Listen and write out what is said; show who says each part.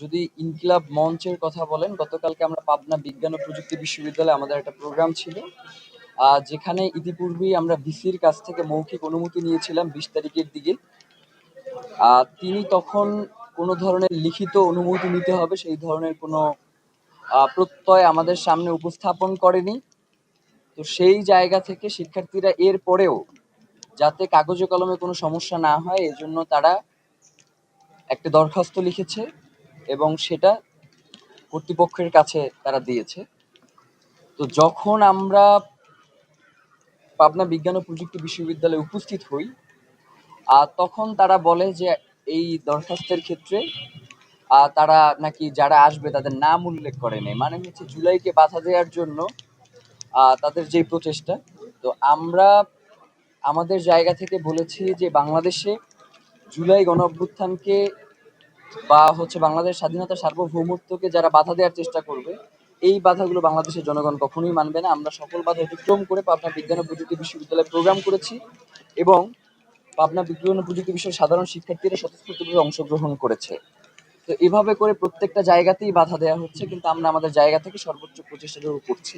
Speaker 1: যদি ইনকিলাব মঞ্চের কথা বলেন, গতকালকে আমরা পাবনা বিজ্ঞান ও প্রযুক্তি বিশ্ববিদ্যালয়ে আমাদের একটা প্রোগ্রাম ছিল, যেখানে ইতিপূর্বেই আমরা ভিসির কাছ থেকে মৌখিক অনুমতি নিয়েছিলাম 20 তারিখের দিকে। তিনি তখন কোনো ধরনের লিখিত অনুমতি নিতে হবে সেই ধরনের কোনো প্রত্যয় আমাদের সামনে উপস্থাপন করেনি। তো সেই জায়গা থেকে শিক্ষার্থীরা এর পরেও যাতে কাগজে কলমে কোনো সমস্যা না হয় এজন্য তারা একটা দরখাস্ত লিখেছে এবং সেটা কর্তৃপক্ষের কাছে তারা দিয়েছে। তো যখন আমরা পাবনা বিজ্ঞান ও প্রযুক্তি বিশ্ববিদ্যালয়ে উপস্থিত হই, তখন তারা বলে যে এই দরখাস্তের ক্ষেত্রে তারা নাকি যারা আসবে তাদের নাম উল্লেখ করে নেই, মানে হচ্ছে জুলাইকে বাধা দেওয়ার জন্য তাদের যে প্রচেষ্টা। তো আমরা আমাদের জায়গা থেকে বলেছি যে বাংলাদেশে জুলাই গণ অভ্যুত্থানকে বা হচ্ছে বাংলাদেশ স্বাধীনতা সার্বভৌমত্বকে যারা বাধা দেওয়ার চেষ্টা করবে, এই বাধাগুলো বাংলাদেশের জনগণ কখনোই মানবে না। আমরা সকল বাধা অতিক্রম করে পাবনা বিজ্ঞান ও প্রযুক্তি বিশ্ববিদ্যালয়ে প্রোগ্রাম করেছি এবং পাবনা বিজ্ঞান ও প্রযুক্তি বিষয়ের সাধারণ শিক্ষার্থীরা স্বতঃস্ফূর্তভাবে অংশগ্রহণ করেছে। তো এভাবে করে প্রত্যেকটা জায়গাতেই বাধা দেওয়া হচ্ছে, কিন্তু আমরা আমাদের জায়গা থেকে সর্বোচ্চ প্রচেষ্টা করছি।